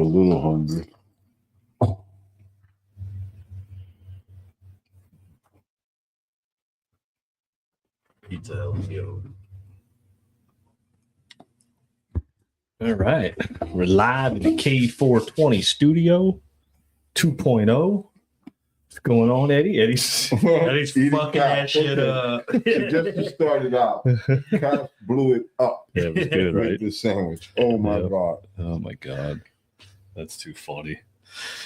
little hungry. Pizza, yo. All right. We're live in the K420 studio 2.0. What's going on, Eddie? Eddie's fucking that shit up. Just to start it out, Cass blew it up. Yeah, it was good, right? With the sandwich. Oh my God. Oh my God. That's too funny.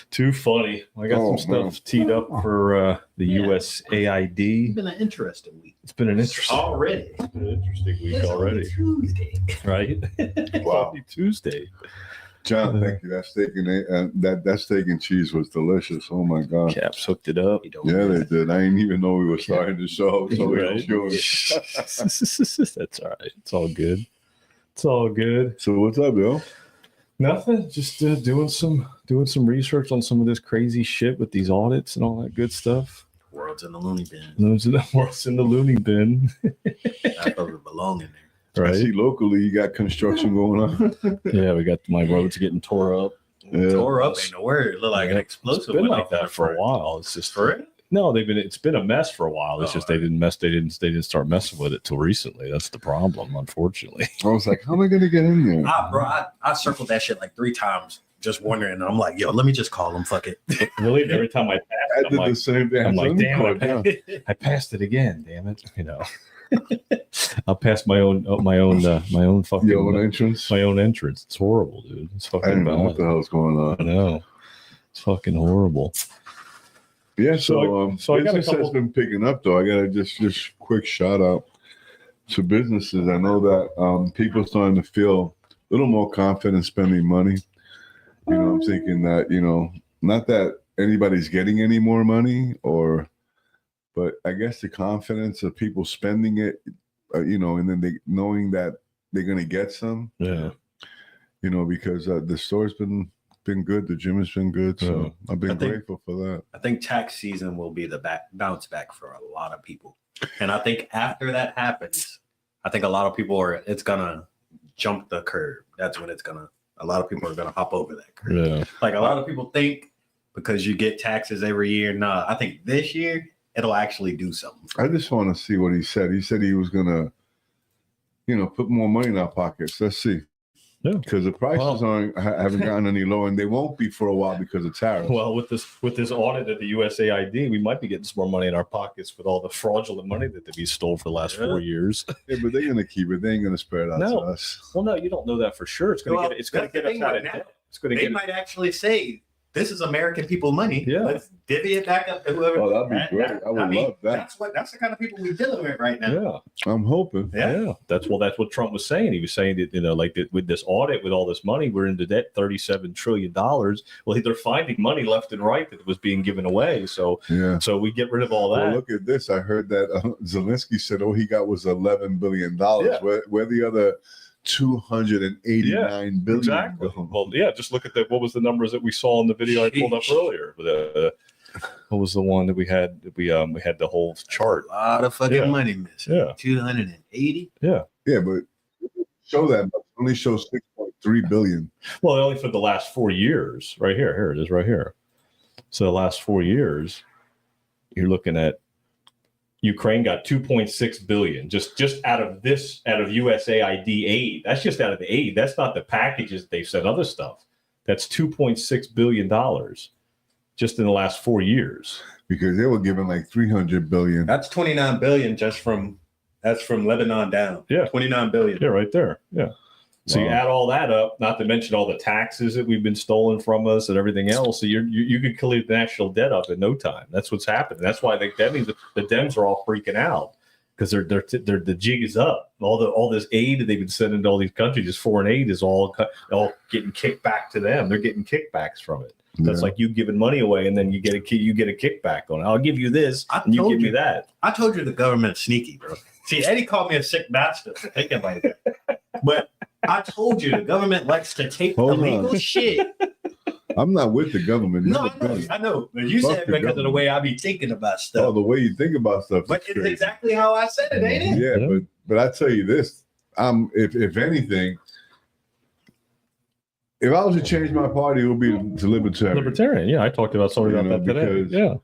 Too funny. I got some stuff teed up for the USAID. It's been an interesting week. It's been an interesting already. It's been an interesting week It's already. Tuesday. Right? Wow. Only Tuesday. John, thank you. That steak and cheese was delicious. Oh my God. Caps hooked it up. Yeah, they did. I didn't even know we were starting the show. So Right. That's all right. It's all good. It's all good. So what's up, yo? Nothing. Just doing some research on some of this crazy shit with these audits and all that good stuff. World's in the loony bin. Those are the world's in the loony bin. I thought it belonged in there. I Right? see locally you got construction going on. Yeah, we got my roads getting tore up. Yeah. Tore up ain't the word. It looked like an explosive. It's been went like off that for a while. It's just For real? no, it's been a mess for a while. It's just they didn't start messing with it till recently. That's the problem, unfortunately. I was like, how am I going to get in there? I circled that shit like 3 times, just wondering. And I'm like, yo, let me just call him. Fuck it. Really, every time I pass I it, did the same thing. I'm like, damn yeah. it, I passed it again. Damn it, I'll pass my own fucking Your own entrance. my own entrance. It's horrible, dude. It's I fucking don't know bad. what the hell's going I on. know. It's fucking horrible. Yeah, So so I got a business couple- has been picking up, though. I got to just quick shout out to businesses. I know that people are starting to feel a little more confident spending money. I'm thinking that, not that anybody's getting any more money but I guess the confidence of people spending it, and then they knowing that they're going to get some, Yeah. because the store's been good. The gym has been good. So I've been grateful for that. I think tax season will be the bounce back for a lot of people. And I think after that happens, I think a lot of people it's going to jump the curve. That's when a lot of people are going to hop over that curve. Yeah. Like a lot of people think because you get taxes every year. Nah, I think this year it'll actually do something. I just want to see what he said. He said he was going to, put more money in our pockets. Let's see. Yeah. Because the prices haven't gotten any lower, and they won't be for a while because of tariffs. Well, with this audit of the USAID, we might be getting some more money in our pockets with all the fraudulent money that we stole for the last 4 years. Yeah, but they're going to keep it. They ain't going to spread it out to us. Well, no, you don't know that for sure. It's going to get us out of debt. It's going to They might actually say, this is American people money. Yeah. Let's divvy it back up to whoever. Oh, that'd be great. I would love that. That's the kind of people we're dealing with right now. Yeah. I'm hoping. Yeah. That's what Trump was saying. He was saying that, with this audit, with all this money, we're into debt $37 trillion. Well, they're finding money left and right that was being given away. So we get rid of all that. Well, look at this. I heard that Zelensky said all he got was $11 billion. Yeah. Where the other 289 billion. Exactly. Well, yeah, just look at what was the numbers that we saw in the video I pulled up earlier. What was the one that we had? We had the whole chart. A lot of fucking money missing. Yeah. 280. Yeah, but show that only shows 6.3 billion. Well, only for the last 4 years. Right here. Here it is right here. So the last 4 years, you're looking at Ukraine got 2.6 billion just out of USAID aid. That's just out of the aid. That's not the packages they've said other stuff. That's $2.6 billion just in the last 4 years. Because they were given like 300 billion. That's 29 billion that's from Lebanon down. Yeah. 29 billion. Yeah, right there. Yeah. So you add all that up, not to mention all the taxes that we've been stolen from us and everything else. So you could clear the national debt up in no time. That's what's happening. That's why that means the Dems are all freaking out because the jig is up. All this aid that they've been sending to all these countries, this foreign aid is all getting kicked back to them. They're getting kickbacks from it. That's like you giving money away and then you get a kickback on it. I'll give you this and you give me that. I told you the government's sneaky, bro. See, Eddie called me a sick bastard. Take it like that. But I told you the government likes to take illegal shit. I'm not with the government. No, I know. But you said because of the way I be thinking about stuff. Oh, the way you think about stuff. But it's exactly how I said it, ain't it? Yeah, but I tell you this, if anything, if I was to change my party, it would be to libertarian. Libertarian. Yeah, I talked about something about that today. because, Yeah.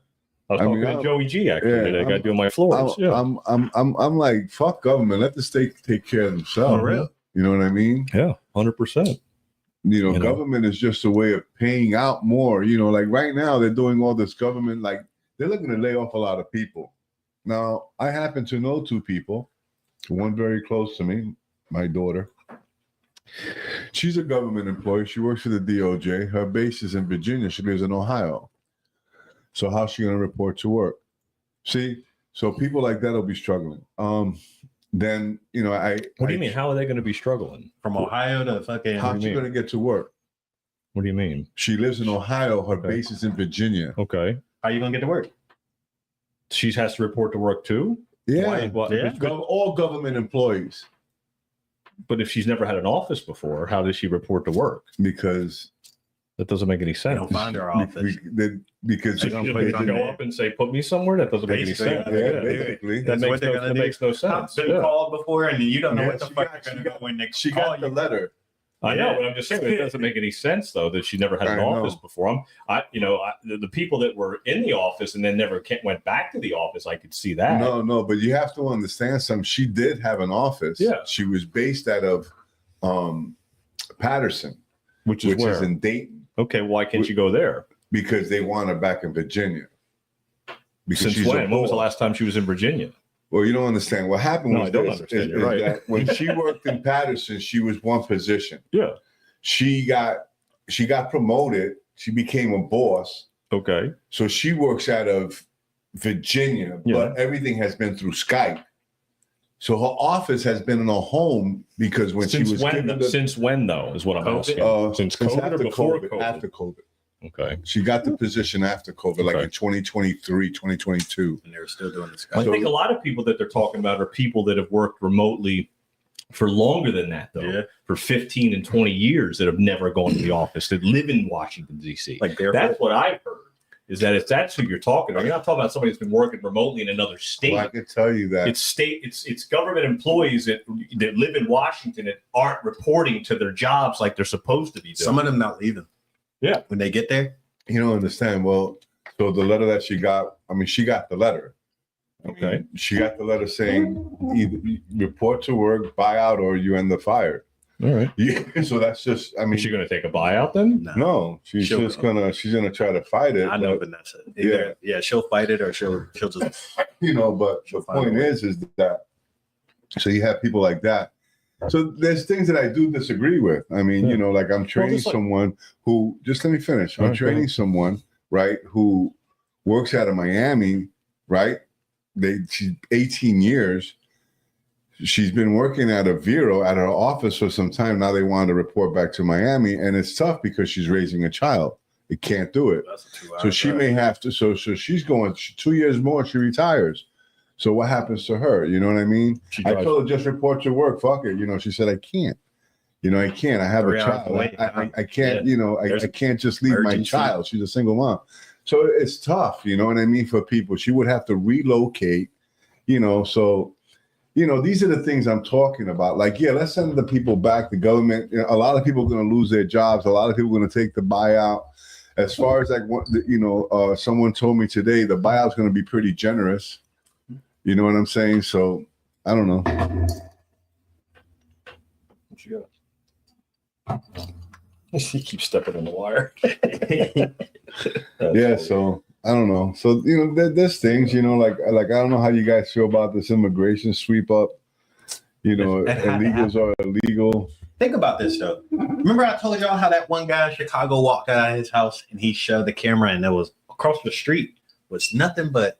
I was talking to I'm- Joey G actually yeah, today. I got I'm- doing my floors. Yeah. I'm like, fuck government. Let the state take care of themselves. For real. You know what I mean? Yeah, 100%. You know, government is just a way of paying out more. You know, like right now they're doing all this government, like they're looking to lay off a lot of people. Now, I happen to know two people, one very close to me, my daughter. She's a government employee. She works for the DOJ. Her base is in Virginia. She lives in Ohio. So how's she going to report to work? See, so people like that will be struggling. Then, you know, What do you mean? How are they going to be struggling? From Ohio to fucking. How's she going to get to work? What do you mean? She lives in Ohio. Her Okay. base is in Virginia. Okay. How you gonna get to work? She has to report to work too? Yeah. Why- Yeah. All government employees. But if she's never had an office before, how does she report to work? Because That doesn't make any They sense. don't find her office. because She don't don't put it on go there. up and say, "Put me somewhere." That doesn't make any Basically, sense. yeah, yeah, Yeah. basically. That That's makes what they're no, gonna that do. makes no I've sense. been Yeah. called before, and you don't know Yeah, what the she fuck got- you're she gonna got- go when they She call got the you. letter. I know, Yeah. but I'm just saying it doesn't make any sense though that she never had an I know. office before. The people that were in the office and then never went back to the office, I could see that. No, but you have to understand something. She did have an office. Yeah. She was based out of Patterson, which is which where. is in Dayton, Okay, why can't you go there? because they want her back in Virginia. Because Since she's a when? When was the boss. last time she was in Virginia? Well, you don't understand. What happened No, was I don't this, understand. is You're right. that when she worked in Patterson, she was one position. Yeah. She got promoted. She became a boss. Okay. So she works out of Virginia, Yeah. but everything has been through Skype. So her office has been in her home because when she was given the, Since when though is what I'm COVID? asking. Since COVID or after before COVID, COVID? after COVID. Okay. She got the position after COVID, like Okay. in 2023, 2022. And they're still doing this. I So- think a lot of people that they're talking about are people that have worked remotely for longer than that, though. Yeah. For 15 and 20 years that have never gone to the office, that live in Washington, D.C. Like they're That's what I've heard, is that if that's who you're talking about, you're not talking about somebody that's been working remotely in another state. Well, I can tell you that. It's government employees that live in Washington that aren't reporting to their jobs like they're supposed to be doing. some of them not leaving. Yeah. When they get there, You don't understand. Well, so the letter that she got, she got the letter. Okay. She got the letter saying either report to work, buy out, or you end up fired. All right. Yeah, so that's just, Is she going to take a buyout then? no, she's She'll- just she's gonna try to fight it. I know but, Vanessa. Either, yeah, she'll fight it or she'll just but She'll the find a point way. is that, so you have people like that. So there's things that I do disagree with. I mean, Yeah. like I'm training just like- someone who, just let me finish. All I'm right, go training ahead. someone, right, who works out of Miami, right? She's 18 years. She's been working out of Vero, at her office for some time. Now they want to report back to Miami, and it's tough because she's raising a child. It can't do it. that's a 2 hour So she drive. may have to. So she's going 2 years more. She retires. So what happens to her? You know what I mean? She I drives- told her just report to work. Fuck it. She said I can't. I can't. I have 3 a hours child. away. I can't. There's I can't just leave my urgency. child. She's a single mom. So it's tough. You know what I mean? For people, she would have to relocate. So. These are the things I'm talking about. Like, yeah, let's send the people back. The government, a lot of people are going to lose their jobs. A lot of people are going to take the buyout. As far as someone told me today, the buyout's going to be pretty generous. You know what I'm saying? So I don't know. What you got? He keeps stepping on the wire. Yeah. So I don't know. So there's things. Like I don't know how you guys feel about this immigration sweep up. It had to Illegals are illegal. Think about this though. Remember I told y'all how that one guy in Chicago walked out of his house and he showed the camera and there was across the street was nothing but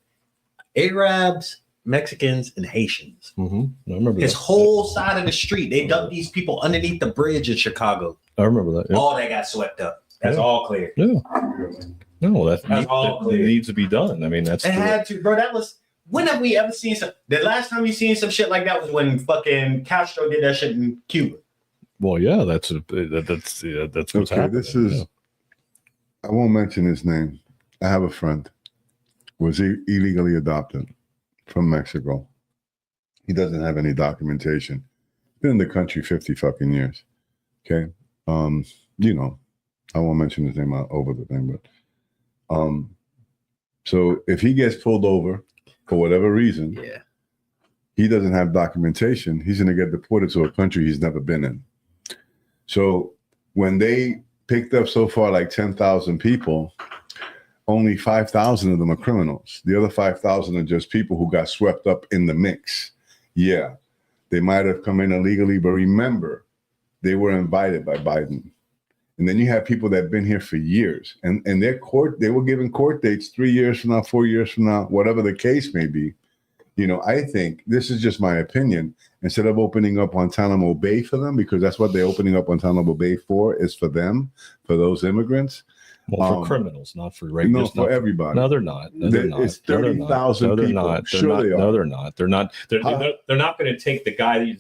Arabs, Mexicans, and Haitians. I remember His that. whole side of the street, they dumped these people underneath the bridge in Chicago. I remember that. Yeah. All that got swept up. That's Yeah. all clear. Yeah. No, that all clear. needs to be done. I mean, that's It had to, bro. That was when have we ever seen some? The last time you seen some shit like that was when fucking Castro did that shit in Cuba. well, yeah, that's what's Okay, happening. this is. Yeah. I won't mention his name. I have a friend. Was illegally adopted from Mexico. He doesn't have any documentation. Been in the country 50 fucking years. Okay. I won't mention his name over the thing, but so if he gets pulled over for whatever reason, Yeah. he doesn't have documentation, he's going to get deported to a country he's never been in. So when they picked up so far like 10,000 people, only 5,000 of them are criminals. The other 5,000 are just people who got swept up in the mix. Yeah, they might have come in illegally, but remember, they were invited by Biden. And then you have people that have been here for years, and they were given court dates 3 years from now, 4 years from now, whatever the case may be. I think, this is just my opinion, instead of opening up Guantanamo Bay for them, because that's what they're opening up Guantanamo Bay for, is for them, for those immigrants. Well, for criminals, not for regulars. No, for everybody. No, they're not. No, they're not. It's 30,000 people. Not. Sure they are. No, they're not. They're not. They're not going to take the guy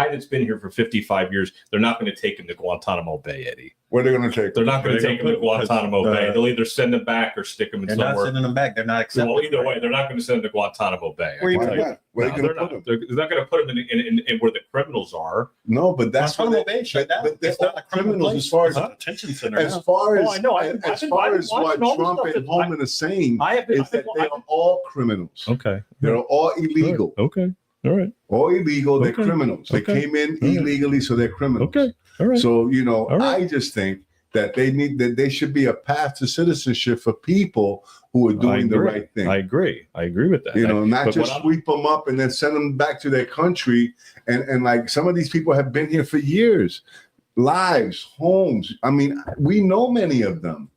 that's been here for 55 years. They're not going to take him to Guantanamo Bay, Eddie. Where are they going to take? They're not going to take him to Guantanamo Bay. They'll either send him back or stick him in They're somewhere. not sending them back. They're not accepting. Well, either way, they're not going to send him to Guantanamo Bay. Why not? Where are they going to put him? They're not going to put him in where the criminals are. No, but that's Guantanamo Bay shut down. But they're It's not all a criminal criminals place. as far as It's a detention center. as far as Oh, I know. as far as what Trump and Holman are saying is that they are all criminals. Okay. They're all illegal. Okay. All right. All illegal. They're Okay. criminals. They Okay. came in All right. illegally, so they're criminals. Okay. All right. So All right. I just think that they should be a path to citizenship for people who are doing the right thing. I agree with that. Not But just sweep them up and then send them back to their country. And like some of these people have been here for years, lives, homes. I mean, we know many of them.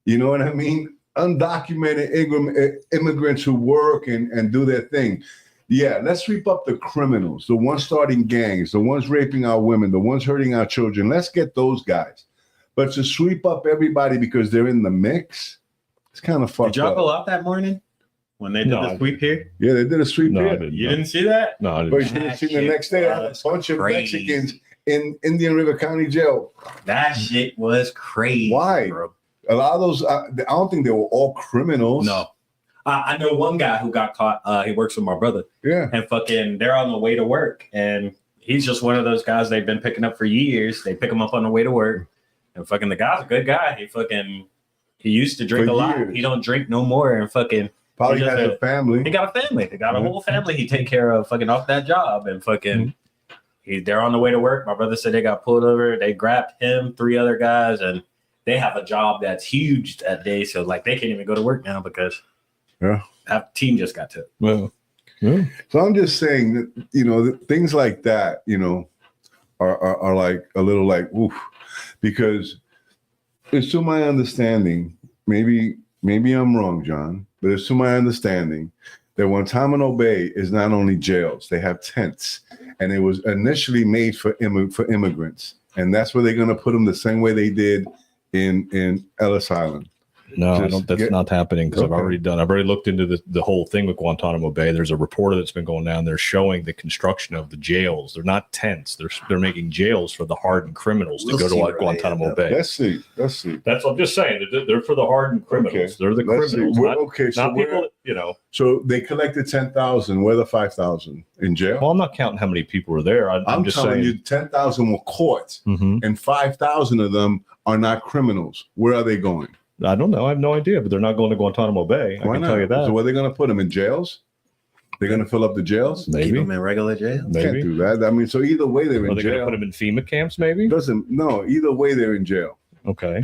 You know what I mean? Undocumented immigrants who work and do their thing. Yeah, let's sweep up the criminals, the ones starting gangs, the ones raping our women, the ones hurting our children. Let's get those guys. But to sweep up everybody because they're in the mix, it's kind of fucked Did y'all up. go out that morning when they did the sweep here? Yeah, they did a sweep No, I here. didn't. You didn't see that? No, I But didn't. you didn't see the That next day, a shit bunch of was Mexicans in Indian River County Jail. That shit was crazy. Why? Bro. A lot of those, I don't think they were all criminals. No. I know one guy who got caught. He works with my brother. Yeah. And fucking, they're on the way to work. And he's just one of those guys they've been picking up for years. They pick him up on the way to work. And fucking the guy's a good guy. He used to drink For a lot. years. He don't drink no more. And fucking, Probably He just has a had- family. he got a family. They got a whole family he take care of fucking off that job. And fucking, they're on the way to work. My brother said they got pulled over. They grabbed him, 3 other guys, and they have a job that's huge that day. So like they can't even go to work now because that team just got took. Well, yeah. So I'm just saying that, things like that, are like a little like, oof, because it's to my understanding, maybe I'm wrong, John, but it's to my understanding that Guantanamo Bay is not only jails, they have tents, and it was initially made for immigrants. And that's where they're going to put them the same way they did in Ellis Island. No, I Just don't. That's not happening because Okay. I've already looked into the whole thing with Guantanamo Bay. There's a reporter that's been going down there showing the construction of the jails. They're not tents. They're making jails for the hardened criminals to We'll go see to where they Guantanamo end up. Bay. Let's see. That's what I'm just saying. They're for the hardened criminals. Okay. They're the Let's see. criminals, So not people. So they collected 10,000. Where are the 5,000 in jail? Well, I'm not counting how many people are there. I'm just telling saying. you, 10,000 were caught, Mhm. and 5,000 of them are not criminals. Where are they going? I don't know. I have no idea, but they're not going to Guantanamo Bay. I Why can not? tell you that. So where are they going to put them in jails? They're going to fill up the jails? Keep Maybe. them in regular jail. Can't Maybe. do that. I mean, so either way they're Are in they going to jail. put them in FEMA camps? Maybe. Either way they're in jail. Okay.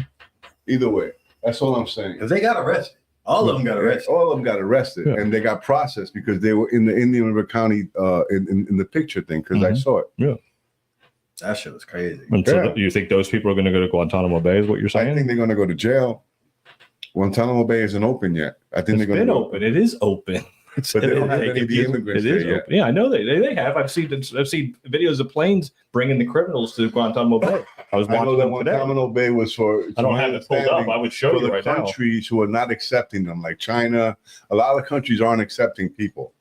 Either way. That's all I'm saying. Because they got arrested. All of them got arrested. All of them got arrested, Yeah. and they got processed because they were in the Indian River County in the picture thing, because I Mhm. saw it. That shit was crazy. And so Yeah. you think those people are going to go to Guantanamo Bay? Is what you're saying? I think they're going to go to jail. Guantanamo Bay isn't open yet. I think It's they're going been to open. It is open. But they don't have any of the immigrants It is there yet. open. Yeah, I know they have. I've seen videos of planes bringing the criminals to Guantanamo Bay. I was I know watching that them today. Guantanamo Bay was for. I don't have it pulled up. I would show for you the right now. countries who are not accepting them, like China. A lot of countries aren't accepting people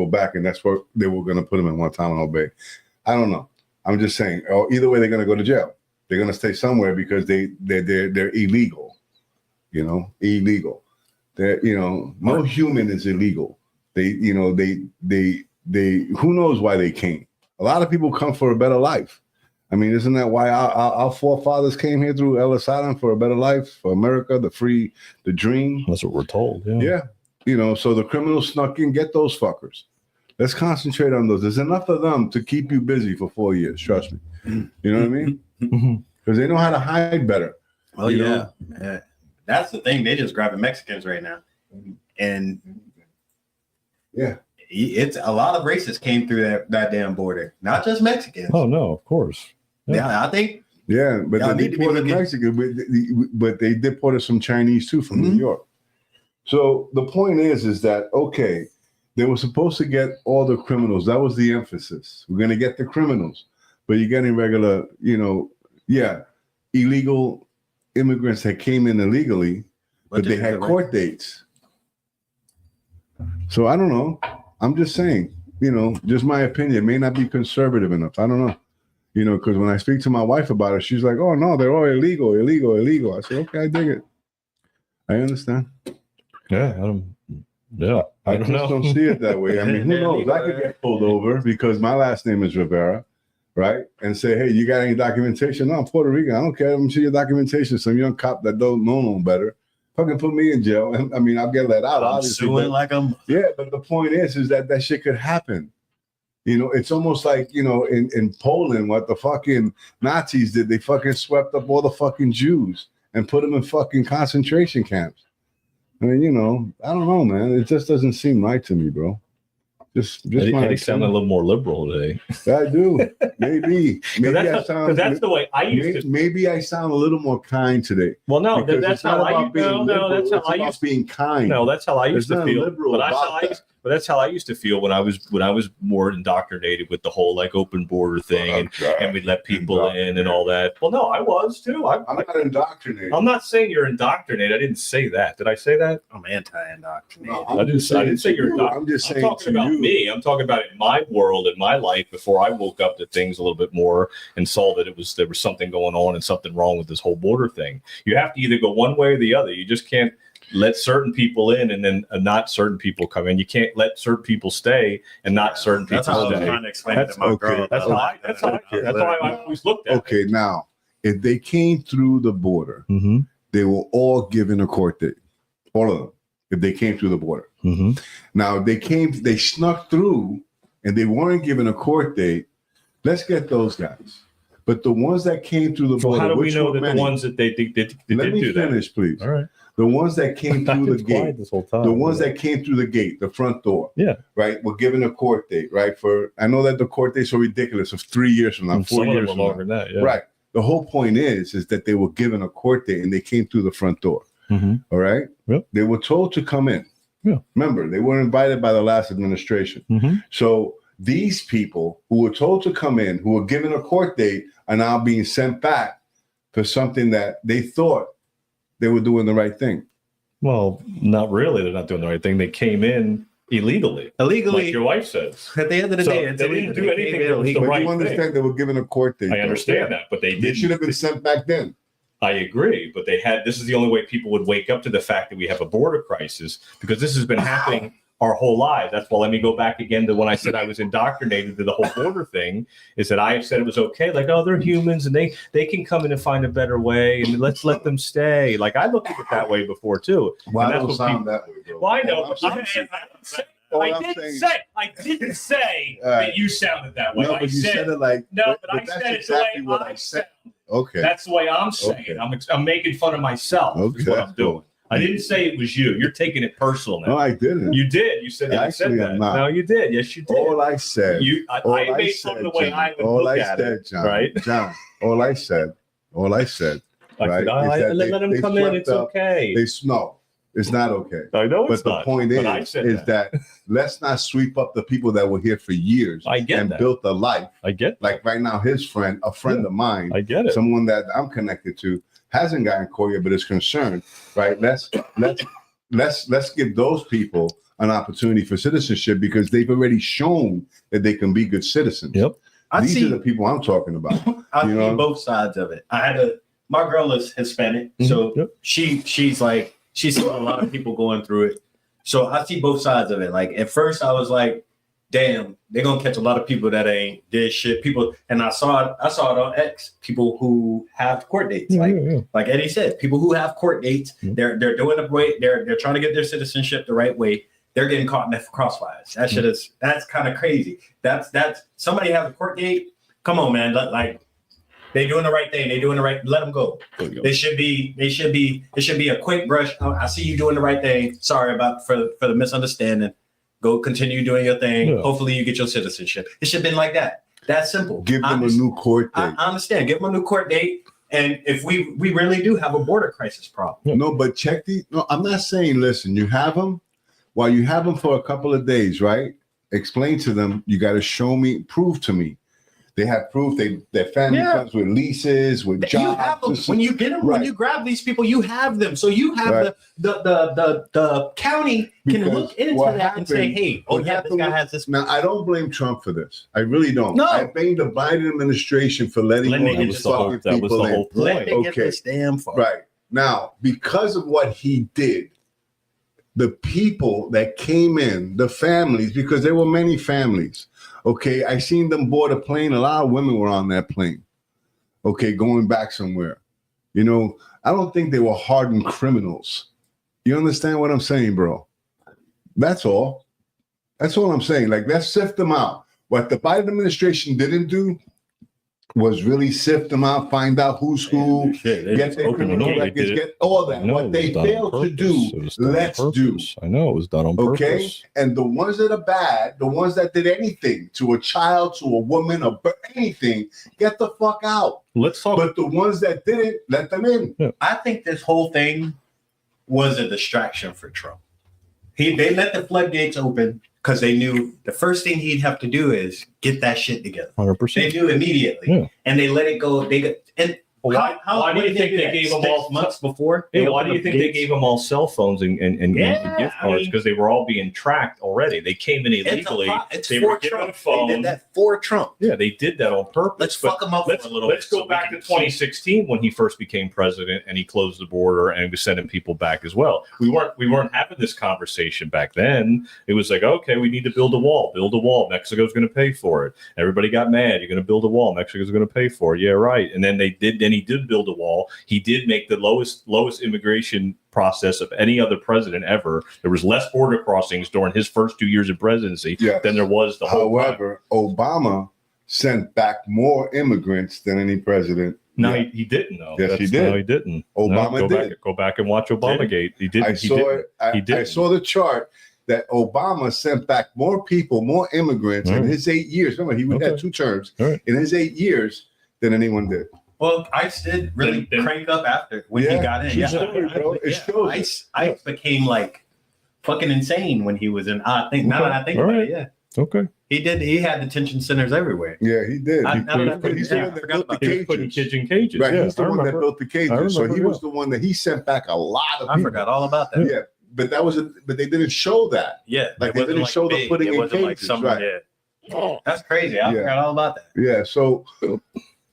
back, and that's what they were going to put them in Guantanamo Bay. I don't know. I'm just saying. Either way, they're going to go to jail. They're going to stay somewhere because they're illegal. Illegal. No human is illegal. They who knows why they came. A lot of people come for a better life. I mean, isn't that why our forefathers came here through Ellis Island for a better life, for America, the dream? That's what we're told. Yeah. Yeah. You know, so the criminals snuck in, get those fuckers. Let's concentrate on those. There's enough of them to keep you busy for 4 years. Trust me. You know what I mean? Because they know how to hide better. Oh, yeah. That's the thing. They just grabbing Mexicans right now. And yeah, it's a lot of racists came through that damn border, not just Mexicans. Oh, no, of course. Yeah, I think. Yeah, but Y'all they need to be deported looking- Mexican, but they deported some Chinese too from New York. So the point is that, okay, they were supposed to get all the criminals. That was the emphasis. We're going to get the criminals, but you're getting regular, illegal immigrants that came in illegally, but they had court dates. So I don't know. I'm just saying, just my opinion. It may not be conservative enough. I don't know. Because when I speak to my wife about it, she's like, oh, no, they're all illegal. I say, okay, I dig it. I understand. Yeah, I don't know. Don't see it that way. I mean, who knows? I could get pulled over because my last name is Rivera, right? And say, hey, you got any documentation? No, I'm Puerto Rican. I don't care. Let me see your documentation. Some young cop that don't know no better fucking put me in jail. And I mean, I'll get let out. I'm suing like I'm. Yeah, but the point is that shit could happen. It's almost like, in Poland, what the fucking Nazis did. They fucking swept up all the fucking Jews and put them in fucking concentration camps. I mean, I don't know, man. It just doesn't seem right to me, bro. Just Eddie sounded a little more liberal today. I do. Maybe that's the way I used to. Maybe I sound a little more kind today. Well, no, that's how I used. That's how I used being kind. No, that's how I used to feel. But that's how I used to feel when I was more indoctrinated with the whole like open border thing, and we'd let people in and all that. Well, no, I was too. I'm not indoctrinated. I'm not saying you're indoctrinated. I didn't say that. Did I say that? I'm anti-indoctrinated. No, I didn't say you're indoctrinated. I'm just saying talking about me. I'm talking about in my world, in my life, before I woke up to things a little bit more and saw that there was something going on and something wrong with this whole border thing. You have to either go one way or the other. You just can't let certain people in and then not certain people come in. You can't let certain people stay and not certain people stay. That's how I was trying to explain it to my girl. That's how I always looked at it. Okay, now, if they came through the border, they were all given a court date. All of them, if they came through the border. Now, they snuck through and they weren't given a court date. Let's get those guys. But the ones that came through the border, how do we know that the ones that they did let me do finish, that? please. All right. The ones that came through the gate, this whole time, the ones that came through the gate, the front door, right, were given a court date, right? I know that the court dates are ridiculous of 3 years from now, 4 years from now. Longer than that, yeah. Right. The whole point is that they were given a court date and they came through the front door. All right. Yep. They were told to come in. Yeah. Remember, they were invited by the last administration. So these people who were told to come in, who were given a court date, are now being sent back for something that they thought they were doing the right thing. Well, not really. They're not doing the right thing. They came in illegally, like your wife says. At the end of the day, they didn't do anything that was the right you understand thing. they were given a court date. I understand that, but they should have been sent back then. I agree, but this is the only way people would wake up to the fact that we have a border crisis, because this has been happening our whole lives. That's why let me go back again to when I said I was indoctrinated to the whole border thing, is that I have said it was okay. Like, oh, they're humans and they can come in and find a better way and let's let them stay. Like, I looked at it that way before too. Why don't sound that way, bro? Well, I know. I didn't say that you sounded that way. No, but you said it like I said it the way I said. Okay. That's the way I'm saying it. I'm making fun of myself. Okay. Is what I'm doing. I didn't say it was you. You're taking it personal now. No, I didn't. You did. You said that. Actually, you said that. I'm not. No, you did. Yes, you did. All I said. I made fun of the way I would look at it. John, right? John, all I said, right? Let them come in. It's okay. No, it's not okay. I know it's but not. The point is that let's not sweep up the people that were here for years and built a life. I get like right now, a friend of mine. I get it. Someone that I'm connected to hasn't gotten caught yet, but is concerned. Right? Let's give those people an opportunity for citizenship because they've already shown that they can be good citizens. Yep. These are the people I'm talking about. I see both sides of it. My girl is Hispanic, so she's like, she's seen a lot of people going through it. So I see both sides of it. Like at first I was like, damn, they're gonna catch a lot of people that ain't did shit. People, and I saw it on X. People who have court dates, like Eddie said, people who have court dates. They're doing the way. They're trying to get their citizenship the right way. They're getting caught in the crossfires. That shit that's kind of crazy. That's somebody has a court date. Come on, man. Like they doing the right thing. They doing the right. Let them go. It should be a quick brush. I see you doing the right thing. Sorry for the misunderstanding. Go continue doing your thing. Yeah. Hopefully you get your citizenship. It should have been like that. That's simple. Give them a new court date. I understand. Give them a new court date. And if we really do have a border crisis problem. No, but I'm not saying, listen, you have them. While you have them for a couple of days, right? Explain to them, you got to prove to me. They have proof. Their family comes with leases, with jobs. You have them. When you get them, when you grab these people, you have them. So you have the county can look into that and say, hey, this guy has this. Now, I don't blame Trump for this. I really don't. No. I blame the Biden administration for letting these fucking people in. Let them get this damn far. Right. Now, because of what he did, the people that came in, the families, because there were many families. Okay, I seen them board a plane. A lot of women were on that plane. Okay, going back somewhere. You know, I don't think they were hardened criminals. You understand what I'm saying, bro? That's all. That's all I'm saying. Like, let's sift them out. What the Biden administration didn't do was really sift them out, find out who's who, get their criminal records, get all that. What they failed to do, let's do. I know it was done on purpose. Okay, and the ones that are bad, the ones that did anything to a child, to a woman, or anything, get the fuck out. Let's talk. But the ones that didn't, let them in. Yeah. I think this whole thing was a distraction for Trump. They let the floodgates open because they knew the first thing he'd have to do is get that shit together. 100%. They knew immediately, and they let it go. Why do you think they gave them all months before? Why do you think they gave them all cell phones and gift cards? Because they were all being tracked already. They came in illegally. They were given a phone. They did that for Trump. Yeah, they did that on purpose. Let's fuck them up for a little bit. Let's go back to 2016 when he first became president and he closed the border and was sending people back as well. We weren't having this conversation back then. It was like, okay, we need to build a wall. Build a wall. Mexico's going to pay for it. Everybody got mad. You're going to build a wall. Mexico's going to pay for it. Yeah, right. And then they did. Then he did build a wall. He did make the lowest immigration process of any other president ever. There was less border crossings during his first 2 years of presidency than there was the whole time. However, Obama sent back more immigrants than any president. No, he didn't, though. Yes, he did. No, he didn't. Obama did. Go back and watch Obamagate. He didn't. I saw the chart that Obama sent back more people, more immigrants in his 8 years. Remember, he had 2 terms. In his 8 years than anyone did. Well, ICE did really crank up after when he got in. ICE became like fucking insane when he was in. I think now that I think about it, Okay. He did. He had detention centers everywhere. Yeah, he did. He's the one that built the cages. He was putting kids in cages. Right. He's the one that built the cages. So he was the one that he sent back a lot of people. I forgot all about that. Yeah. But but they didn't show that. Yeah. Like they didn't show the putting in cages. Right. That's crazy. I forgot all about that. Yeah. So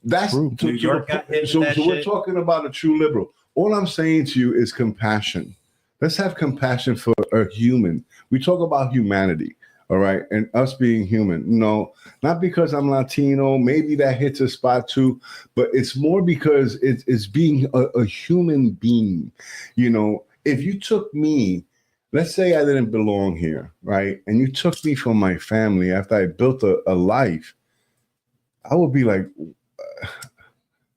that's New York got hit. So we're talking about a true liberal. All I'm saying to you is compassion. Let's have compassion for a human. We talk about humanity, all right, and us being human. No, not because I'm Latino. Maybe that hits a spot too, but it's more because it's being a human being. You know, if you took me, let's say I didn't belong here, right, and you took me from my family after I built a life, I would be like,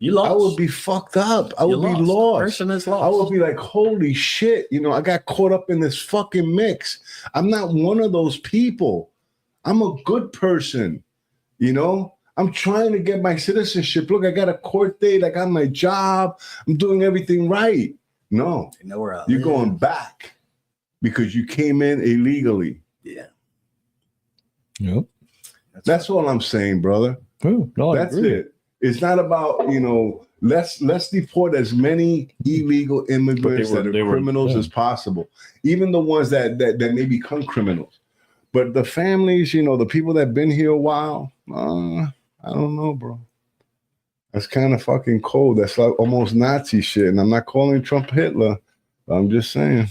you lost. I would be fucked up. I would be lost. The person is lost. I would be like, holy shit. You know, I got caught up in this fucking mix. I'm not one of those people. I'm a good person. You know, I'm trying to get my citizenship. Look, I got a court date. I got my job. I'm doing everything right. No, you're going back because you came in illegally. Yeah. Yep. That's all I'm saying, brother. Oh, no, that's it. It's not about, you know, let's deport as many illegal immigrants that are criminals as possible, even the ones that may become criminals. But the families, you know, the people that have been here a while, I don't know, bro. That's kind of fucking cold. That's like almost Nazi shit. And I'm not calling Trump Hitler. I'm just saying.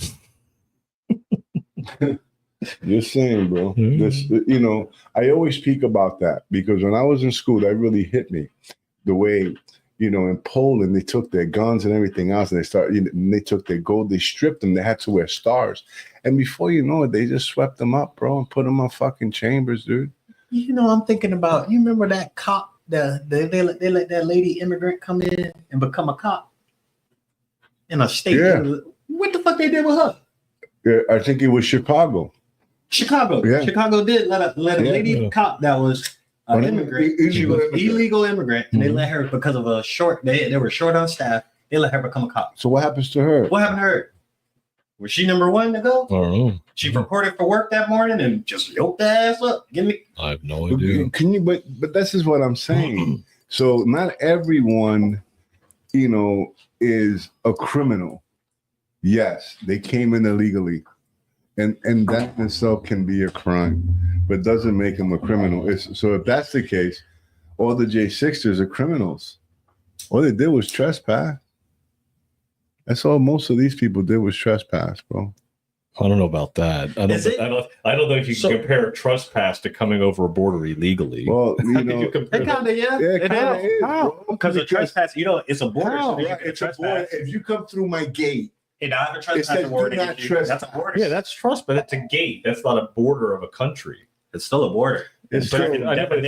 Just saying, bro. Mhm. This, you know, I always speak about that because when I was in school, that really hit me. The way, you know, in Poland, they took their guns and everything else, and they took their gold, they stripped them, they had to wear stars, and before you know it, they just swept them up, bro, and put them on fucking chambers, dude. You know, I'm thinking about. You remember that cop? They let that lady immigrant come in and become a cop in a state. Yeah. What the fuck they did with her? Yeah, I think it was Chicago. Chicago. Yeah. Chicago did let a lady cop that was an immigrant. She was illegal immigrant, and they let her because of a short. They were short on staff. They let her become a cop. So what happens to her? What happened to her? Was she number one to go? I don't know. She reported for work that morning and just yoked the ass up. Give me. I have no idea. Can you? But this is what I'm saying. So not everyone, you know, is a criminal. Yes, they came in illegally, and that in itself can be a crime, but doesn't make them a criminal. So if that's the case, all the J6ers are criminals. All they did was trespass. That's all most of these people did was trespass, bro. I don't know about that. I don't know if you can compare trespass to coming over a border illegally. Well, you know, It kind of is. How? Because a trespass, you know, it's a border. How? So Right, it's a border. If you come through my gate, I have a it trespass says do warning. not trespass. That's a border. Yeah, that's trust, but it's a gate. That's not a border of a country. It's still a border. It's But, still, but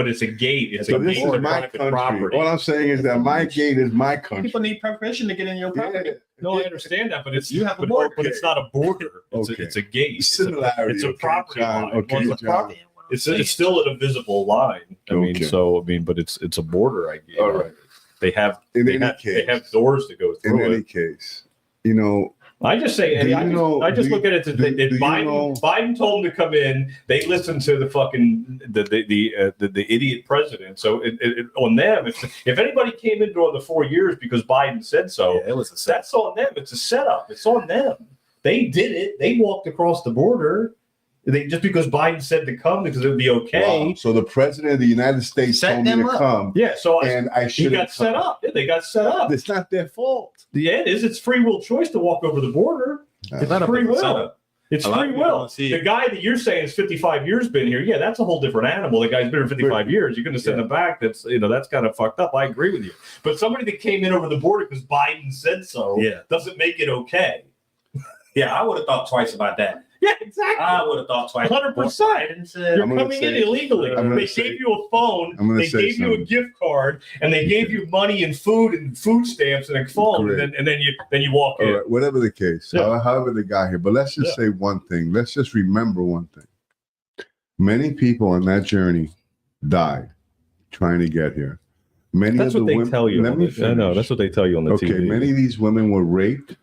it's a gate. It's so a this gate is to my private country. property. All I'm saying is that my gate is my country. People need permission to get in your property. Yeah. No, I understand that, but it's You have a border. but it's not a border. Okay. It's a gate. Similarity. It's a okay, property John. line. Okay, Well, it's a John. property. It's still an invisible line. I mean, but it's a border. I guess. All right. They have they have doors to go In through any it. case, you know, I just say, Do you know- I just do look at it as that do you Biden, know- Biden told them to come in. They listened to the fucking the idiot president. So on them, if anybody came in during the 4 years because Biden said so, Yeah, it was a setup. that's on them. It's a setup. It's on them. They did it. They walked across the border. They just because Biden said to come because it would be okay. wow. So the president of the United States Set told me them to up. come, Yeah. So and I he should got set up. Yeah, they got set up. It's not their fault. Yeah, it is. It's free will choice to walk over the border. It's free will. It's A lot free of people will. don't see The it. guy that you're saying is 55 years been here, yeah, that's a whole different animal. The guy's been here 55 years. You're going to send him back. That's that's kind of fucked up. I agree with you. But somebody that came in over the border because Biden said so, doesn't make it okay. Yeah, I would have thought twice about that. Yeah, exactly. I would have thought twice. 100%. Biden said, You're I'm gonna coming in say- illegally. I'm gonna They say- gave you a phone. I'm gonna They say gave you a something. gift card, and they gave you money and food stamps and a phone, Great. and then you walk All in. right, whatever the case, Yeah. however they got here. But let's just say one thing. Let's just remember one thing. Many people on that journey died trying to get here. Many That's of what the they women, tell you. Let me I know. finish. That's what they tell you on the Okay, TV. many of these women were raped.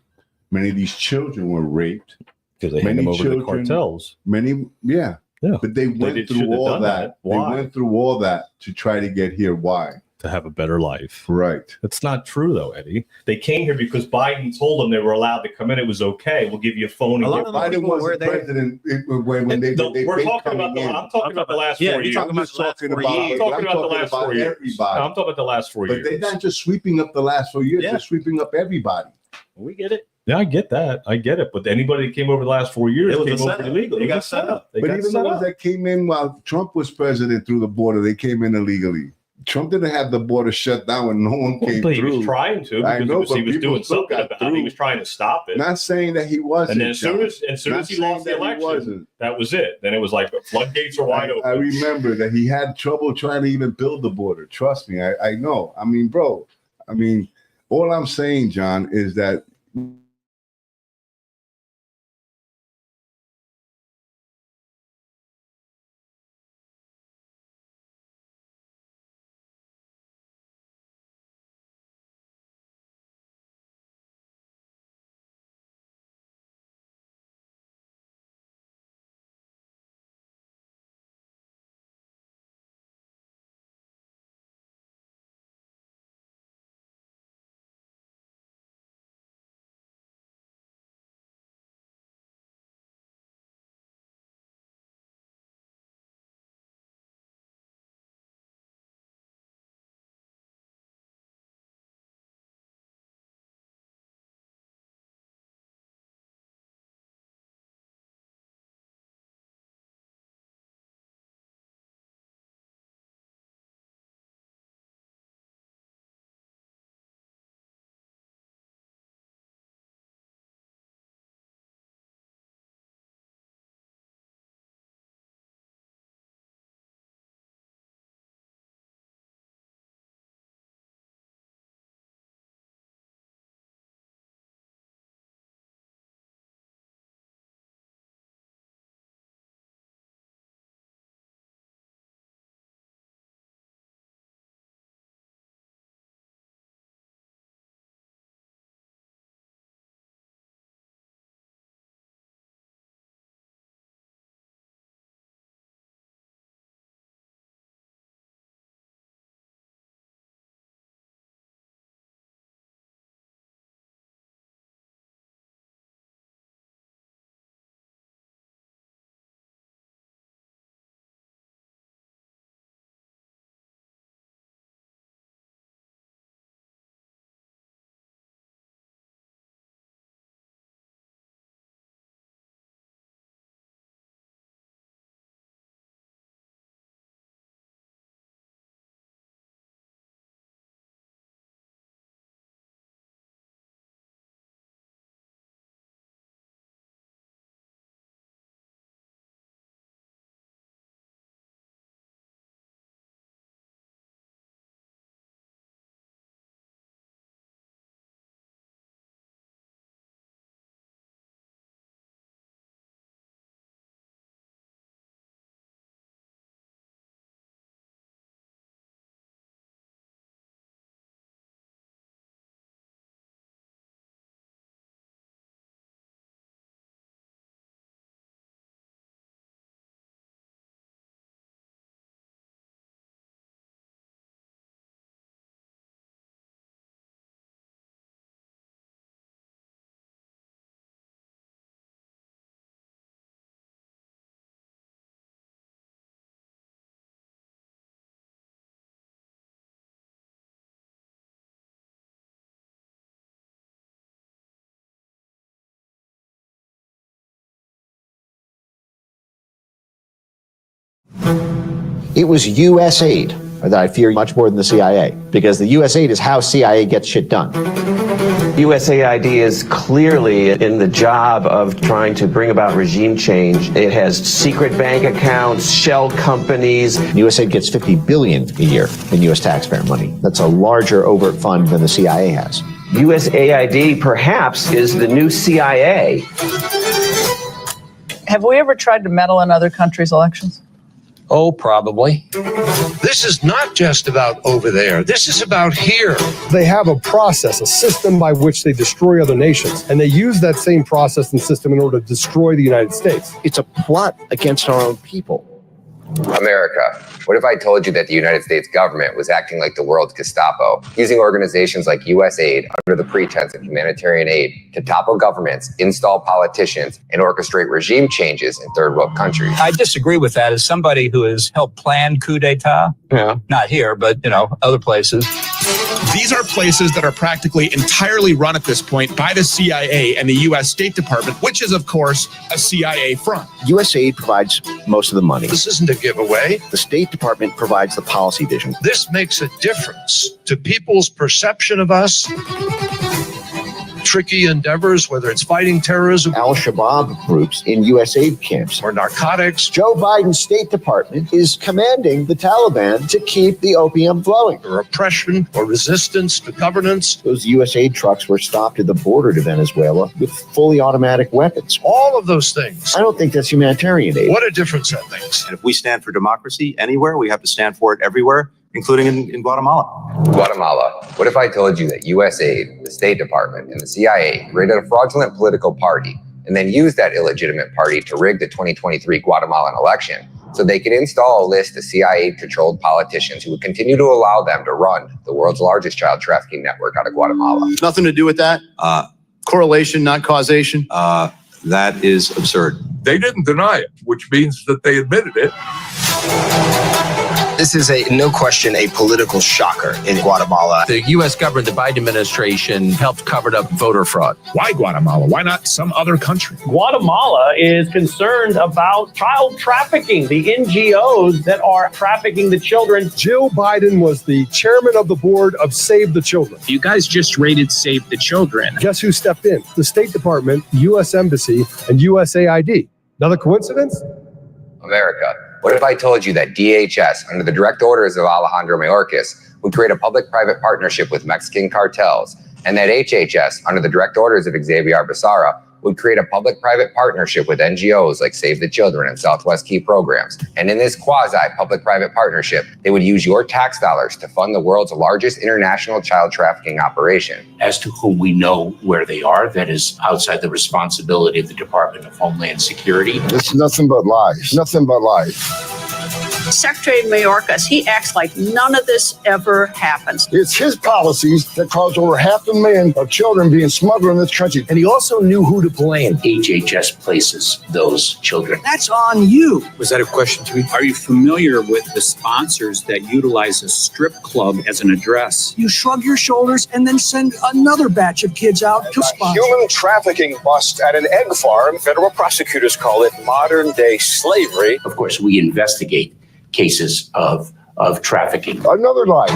Many of these children were raped. Because they hand many them over to the children- cartels. Many, yeah. Yeah. But they went shouldn't through have all done that. that. Why? They went through all that to try to get here. Why? To have a better life. Right. That's not true, though, Eddie. They came here because Biden told them they were allowed to come in. It was okay. We'll give you a phone. A And lot give of them Biden people was were the there. president when they we're been talking coming about the. in. I'm talking about the last 4 you're years. talking I'm about just the last talking 4 about. years. I'm talking about the last 4 years. Everybody. I'm talking about the last 4 But years. they're not just sweeping up the last 4 years. Yeah. They're sweeping up everybody. We get it. Yeah, I get that. I get it. But anybody that came over the last 4 years It was came a over setup. illegally. They It got was a set up. They But got even the set ones up. that came in while Trump was president through the border, they came in illegally. Trump didn't have the border shut down when no one came But he was through. trying to I know, because he but was people doing still something got about it. He through. was trying to stop it. Not saying that he wasn't. And then as soon John. as soon Not as he saying lost the that he election, wasn't. that was it. Then it was like the floodgates are wide I open. remember that he had trouble trying to even build the border. Trust me, I know. I mean, bro, all I'm saying, John, is that It was USAID that I fear much more than the CIA, because the USAID is how CIA gets shit done. USAID is clearly in the job of trying to bring about regime change. It has secret bank accounts, shell companies. USAID gets $50 billion a year in U.S. taxpayer money. That's a larger overt fund than the CIA has. USAID perhaps is the new CIA. Have we ever tried to meddle in other countries' elections? Oh, probably. This is not just about over there. This is about here. They have a process, a system by which they destroy other nations, and they use that same process and system in order to destroy the United States. It's a plot against our own people. America, what if I told you that the United States government was acting like the world's Gestapo, using organizations like USAID under the pretense of humanitarian aid to topple governments, install politicians, and orchestrate regime changes in third world countries? I disagree with that as somebody who has helped plan coup d'etat. Yeah. Not here, but, other places. These are places that are practically entirely run at this point by the CIA and the U.S. State Department, which is, of course, a CIA front. USAID provides most of the money. This isn't a giveaway. The State Department provides the policy vision. This makes a difference to people's perception of us. Tricky endeavors, whether it's fighting terrorism, Al-Shabaab groups in USAID camps, or narcotics. Joe Biden's State Department is commanding the Taliban to keep the opium flowing. Or oppression or resistance to governance. Those USAID trucks were stopped at the border to Venezuela with fully automatic weapons. All of those things. I don't think that's humanitarian aid. What a difference that makes. And if we stand for democracy anywhere, we have to stand for it everywhere, including in Guatemala. Guatemala, what if I told you that USAID, the State Department, and the CIA created a fraudulent political party and then used that illegitimate party to rig the 2023 Guatemalan election so they could install a list of CIA-controlled politicians who would continue to allow them to run the world's largest child trafficking network out of Guatemala? Nothing to do with that. Correlation, not causation. That is absurd. They didn't deny it, which means that they admitted it. This is no question, a political shocker in Guatemala. The U.S. government, the Biden administration, helped cover up voter fraud. Why Guatemala? Why not some other country? Guatemala is concerned about child trafficking, the NGOs that are trafficking the children. Jill Biden was the chairman of the board of Save the Children. You guys just raided Save the Children. Guess who stepped in? The State Department, U.S. Embassy, and USAID. Another coincidence? America, what if I told you that DHS, under the direct orders of Alejandro Mayorkas, would create a public-private partnership with Mexican cartels, and that HHS, under the direct orders of Xavier Becerra, would create a public-private partnership with NGOs like Save the Children and Southwest Key Programs. And in this quasi-public-private partnership, they would use your tax dollars to fund the world's largest international child trafficking operation. As to whom we know where they are, that is outside the responsibility of the Department of Homeland Security. It's nothing but lies. Nothing but lies. Secretary Mayorkas, he acts like none of this ever happens. It's his policies that caused over 500,000 of children being smuggled in this country. And he also knew who to blame. HHS places those children. That's on you. Was that a question to me? Are you familiar with the sponsors that utilize a strip club as an address? You shrug your shoulders and then send another batch of kids out to sponsor. Human trafficking bust at an egg farm. Federal prosecutors call it modern-day slavery. Of course, we investigate cases of trafficking. Another lie.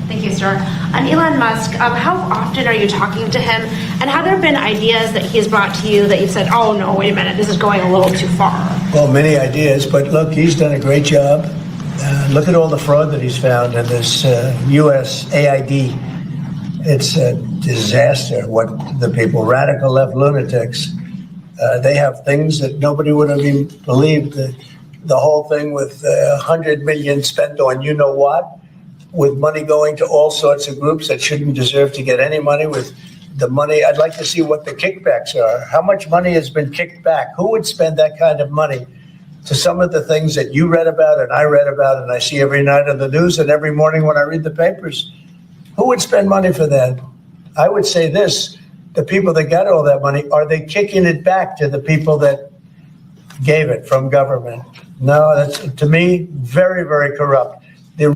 Thank you, sir. On Elon Musk, how often are you talking to him, and have there been ideas that he's brought to you that you've said, oh no, wait a minute, this is going a little too far? Well, many ideas, but look, he's done a great job. Look at all the fraud that he's found in this USAID. It's a disaster what the people, radical left lunatics, they have things that nobody would have even believed. the whole thing with 100 million spent on you know what, with money going to all sorts of groups that shouldn't deserve to get any money, with the money. I'd like to see what the kickbacks are. How much money has been kicked back? Who would spend that kind of money to some of the things that you read about and I read about and I see every night on the news and every morning when I read the papers? Who would spend money for that? I would say this, the people that got all that money, are they kicking it back to the people that gave it from government? No, that's, to me, very, very corrupt. The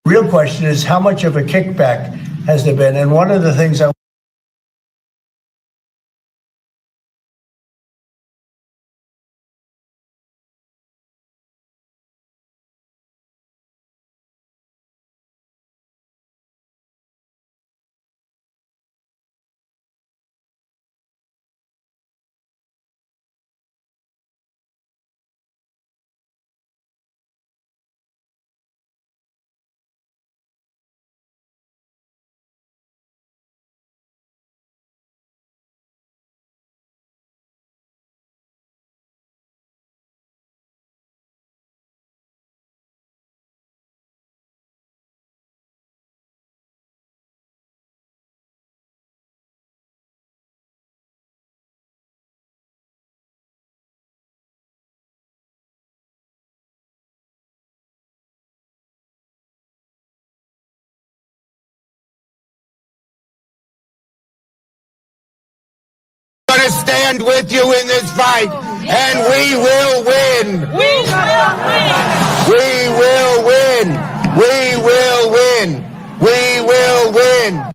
real question is, how much of a kickback has there been? And one of the things I going to stand with you in this fight, and we will win. We will win. We will win. We will win. We will win.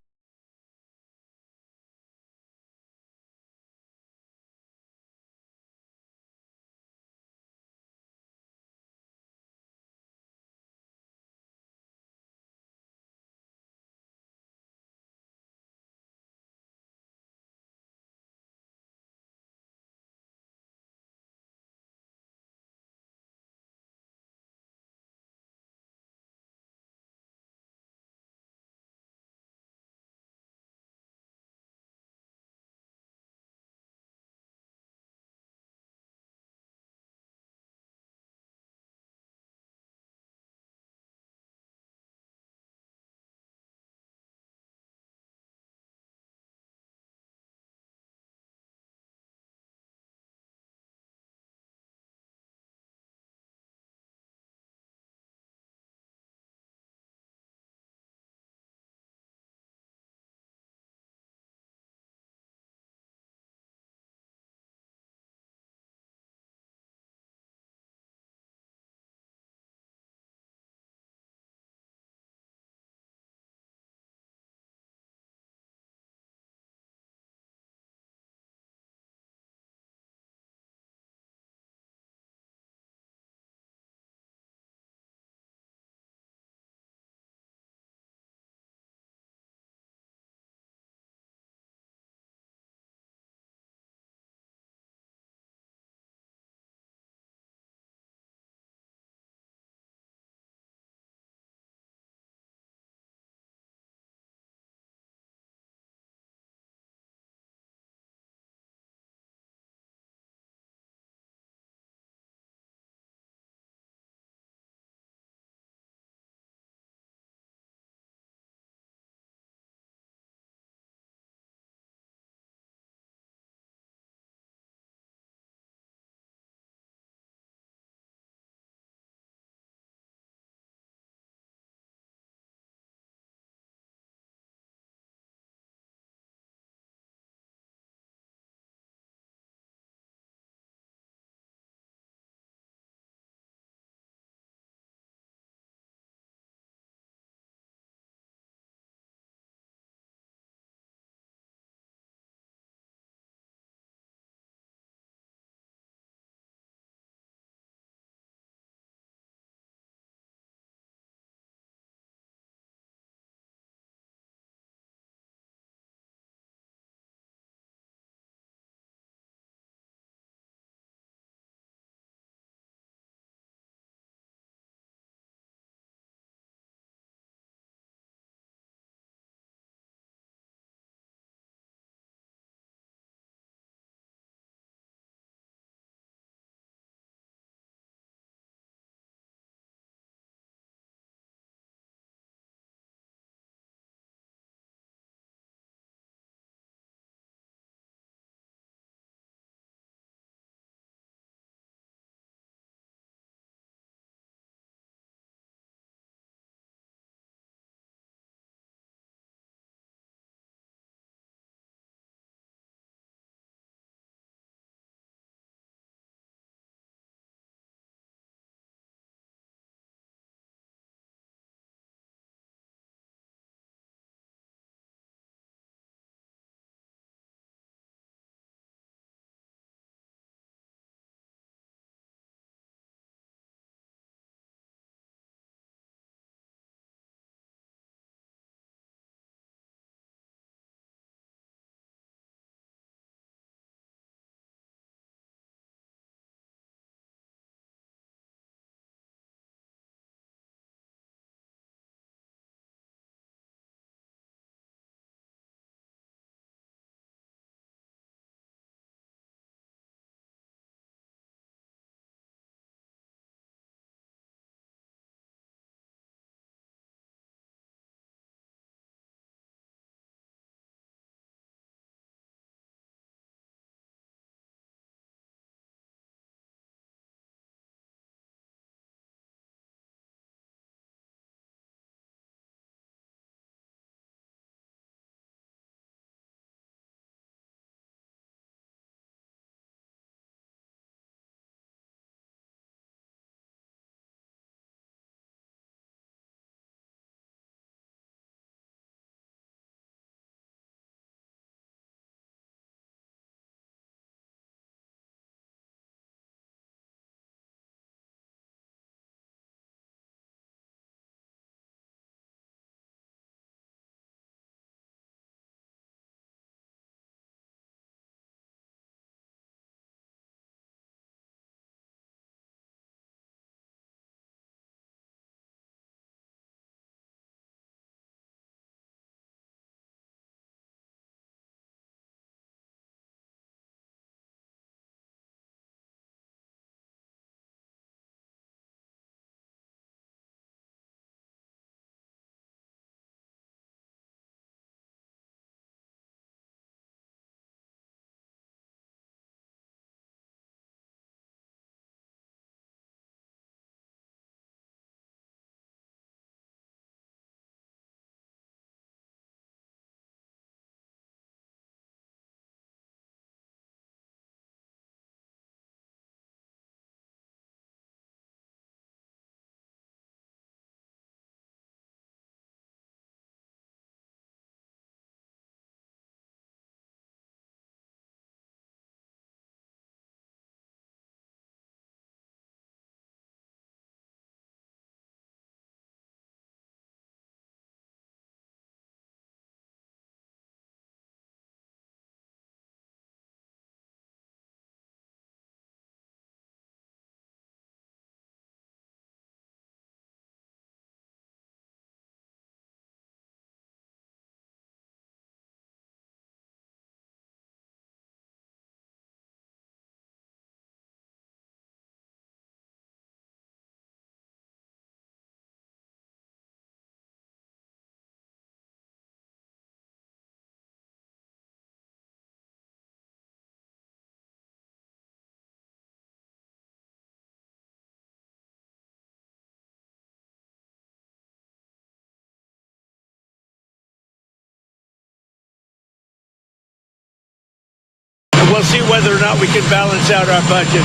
we'll see whether or not we can balance out our budget.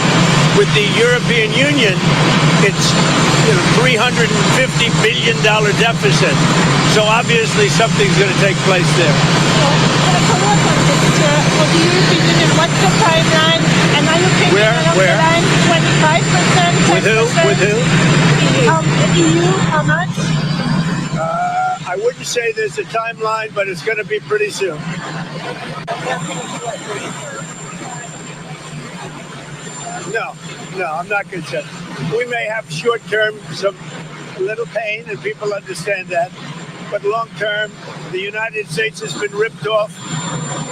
With the European Union, it's $350 billion deficit. So obviously something's going to take place there. For the European Union, what's the timeline? And are you thinking along the line 25%? With who? With who? The EU, how much? I wouldn't say there's a timeline, but it's going to be pretty soon. No, I'm not concerned. We may have short-term some little pain, and people understand that. But long-term, the United States has been ripped off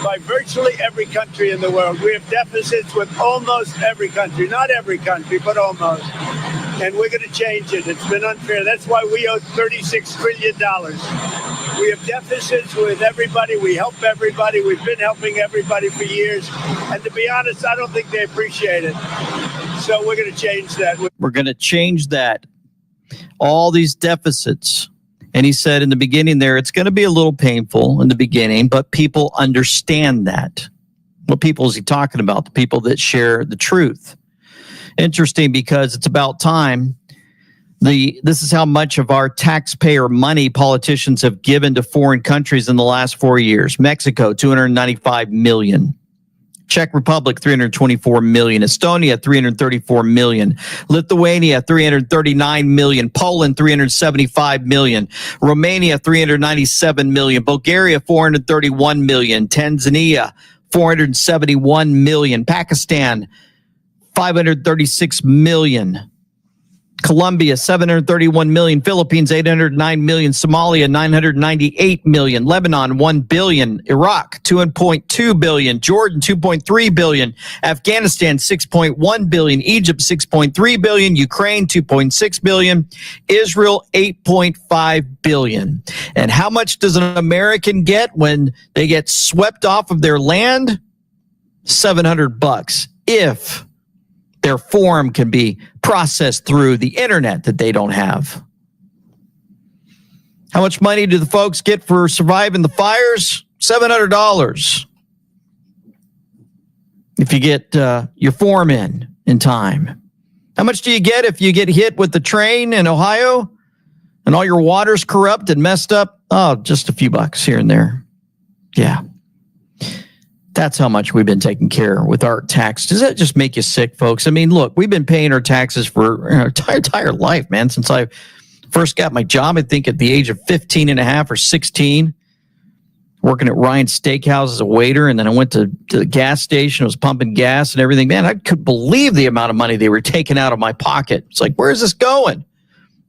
by virtually every country in the world. We have deficits with almost every country. Not every country, but almost. And we're going to change it. It's been unfair. That's why we owe $36 trillion. We have deficits with everybody. We help everybody. We've been helping everybody for years. And to be honest, I don't think they appreciate it. So we're going to change that. We're going to change that. All these deficits. And he said in the beginning there, it's going to be a little painful in the beginning, but people understand that. What people is he talking about? The people that share the truth. Interesting, because it's about time. This is how much of our taxpayer money politicians have given to foreign countries in the last 4 years. Mexico, $295 million. Czech Republic, $324 million. Estonia, $334 million. Lithuania, $339 million. Poland, $375 million. Romania, $397 million. Bulgaria, $431 million. Tanzania, $471 million. Pakistan, $536 million. Colombia, $731 million. Philippines, $809 million. Somalia, $998 million. Lebanon, $1 billion. Iraq, $2.2 billion. Jordan, $2.3 billion. Afghanistan, $6.1 billion. Egypt, $6.3 billion. Ukraine, $2.6 billion. Israel, $8.5 billion. And how much does an American get when they get swept off of their land? $700 if their form can be processed through the internet that they don't have. How much money do the folks get for surviving the fires? $700. If you get your form in time. How much do you get if you get hit with the train in Ohio and all your water's corrupt and messed up? Oh, just a few bucks here and there. Yeah. That's how much we've been taking care with our tax. Does that just make you sick, folks? I mean, look, we've been paying our taxes for our entire life, man. Since I first got my job, I think at the age of 15 and a half or 16, working at Ryan's Steakhouse as a waiter. And then I went to the gas station, I was pumping gas and everything. Man, I could believe the amount of money they were taking out of my pocket. It's like, where is this going?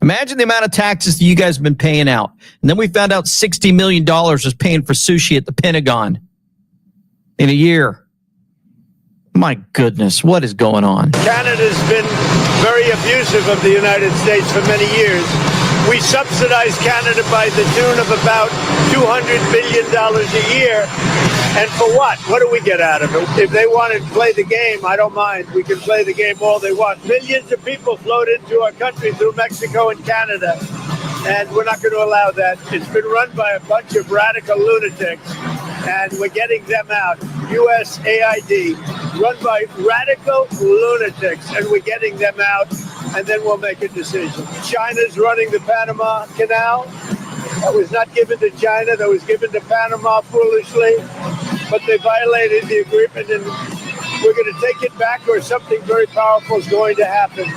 Imagine the amount of taxes that you guys have been paying out. And then we found out $60 million was paying for sushi at the Pentagon in a year. My goodness, what is going on? Canada's been very abusive of the United States for many years. We subsidize Canada by the tune of about $200 billion a year. And for what? What do we get out of it? If they want to play the game, I don't mind. We can play the game all they want. Millions of people flowed into our country through Mexico and Canada. And we're not going to allow that. It's been run by a bunch of radical lunatics. And we're getting them out. USAID, run by radical lunatics, and we're getting them out, and then we'll make a decision. China's running the Panama Canal. That was not given to China. That was given to Panama foolishly. But they violated the agreement, and we're going to take it back, or something very powerful is going to happen.